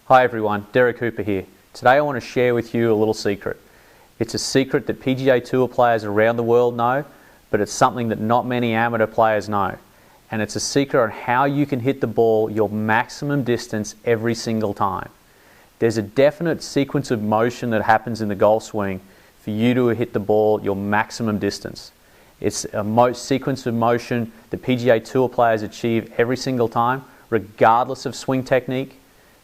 Hi everyone, Derek Hooper here. Today I want to share with you a little secret. It's a secret that PGA Tour players around the world know, but it's something that not many amateur players know. And it's a secret on how you can hit the ball your maximum distance every single time. There's a definite sequence of motion that happens in the golf swing for you to hit the ball your maximum distance. It's a sequence of motion that PGA Tour players achieve every single time, regardless of swing technique.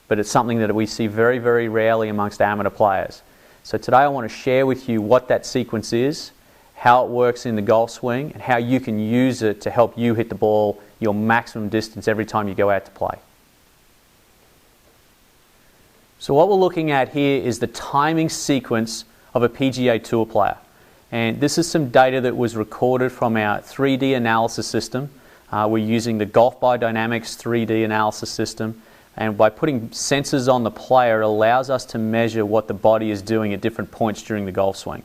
But it's something that we see very, very rarely amongst amateur players. So today I want to share with you what that sequence is, how it works in the golf swing, and how you can use it to help you hit the ball your maximum distance every time you go out to play. So what we're looking at here is the timing sequence of a PGA Tour player. And this is some data that was recorded from our 3D analysis system. We're using the Golf Biodynamics 3D analysis system. And by putting sensors on the player, it allows us to measure what the body is doing at different points during the golf swing.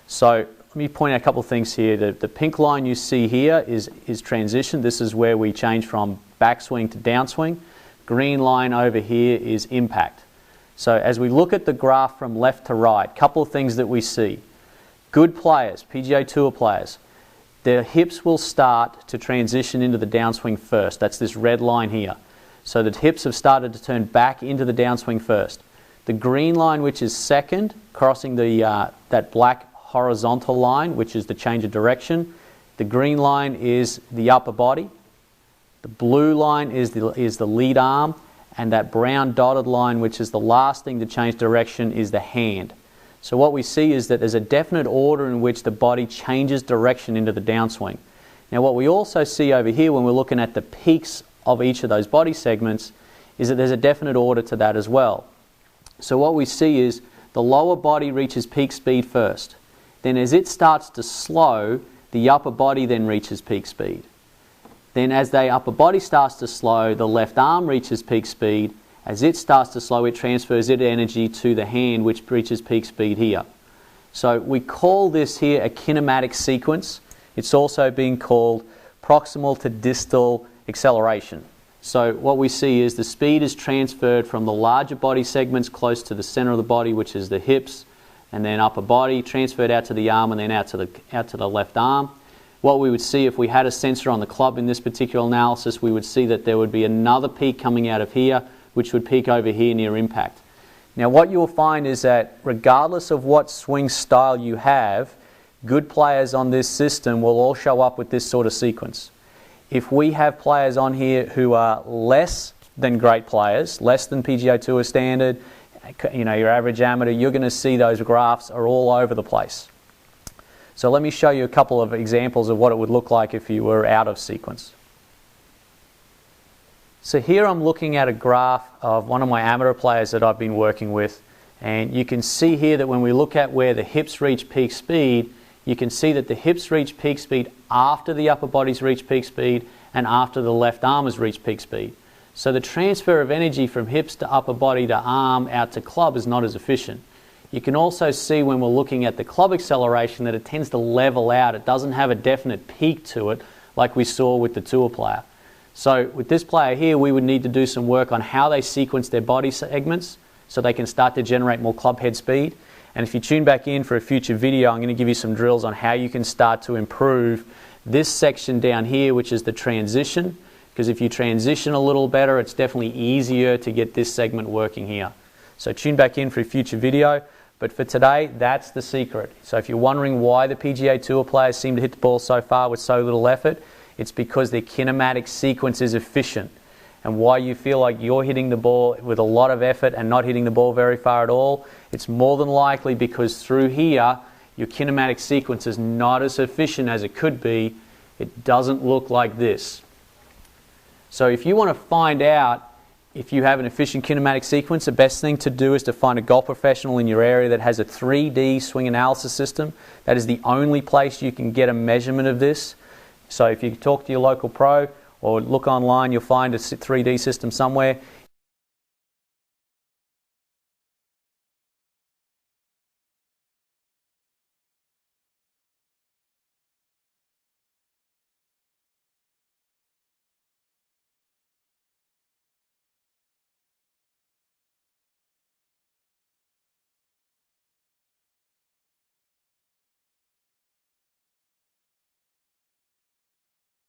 So let me point out a couple of things here. The pink line you see here is transition. This is where we change from backswing to downswing. Green line over here is impact. So as we look at the graph from left to right, a couple of things that we see. Good players, PGA Tour players, their hips will start to transition into the downswing first. That's this red line here. So the hips have started to turn back into the downswing first. The green line, which is second, crossing that black horizontal line, which is the change of direction. The green line is the upper body. The blue line is the lead arm. And that brown dotted line, which is the last thing to change direction, is the hand. So what we see is that there's a definite order in which the body changes direction into the downswing. Now what we also see over here when we're looking at the peaks of each of those body segments is that there's a definite order to that as well. So what we see is the lower body reaches peak speed first. Then as it starts to slow, the upper body then reaches peak speed. Then as the upper body starts to slow, the left arm reaches peak speed. As it starts to slow, it transfers its energy to the hand, which reaches peak speed here. So we call this here a kinematic sequence. It's also being called proximal to distal acceleration. So what we see is the speed is transferred from the larger body segments close to the center of the body, which is the hips, and then upper body, transferred out to the arm and then out to the left arm. What we would see if we had a sensor on the club in this particular analysis, we would see that there would be another peak coming out of here, which would peak over here near impact. Now what you'll find is that regardless of what swing style you have, good players on this system will all show up with this sort of sequence. If we have players on here who are less than great players, less than PGA Tour standard, your average amateur, you're going to see those graphs are all over the place. So let me show you a couple of examples of what it would look like if you were out of sequence. So here I'm looking at a graph of one of my amateur players that I've been working with, and you can see here that when we look at where the hips reach peak speed, you can see that the hips reach peak speed after the upper body's reached peak speed and after the left arm has reached peak speed. So the transfer of energy from hips to upper body to arm out to club is not as efficient. You can also see when we're looking at the club acceleration that it tends to level out. It doesn't have a definite peak to it like we saw with the tour player. So with this player here, we would need to do some work on how they sequence their body segments so they can start to generate more club head speed. And if you tune back in for a future video, I'm going to give you some drills on how you can start to improve this section down here, which is the transition. Because if you transition a little better, it's definitely easier to get this segment working here. So tune back in for a future video. But for today, that's the secret. So if you're wondering why the PGA Tour players seem to hit the ball so far with so little effort, it's because their kinematic sequence is efficient. And why you feel like you're hitting the ball with a lot of effort and not hitting the ball very far at all, it's more than likely because through here, your kinematic sequence is not as efficient as it could be. It doesn't look like this. So if you want to find out if you have an efficient kinematic sequence, the best thing to do is to find a golf professional in your area that has a 3D swing analysis system. That is the only place you can get a measurement of this. So if you talk to your local pro or look online, you'll find a 3D system somewhere.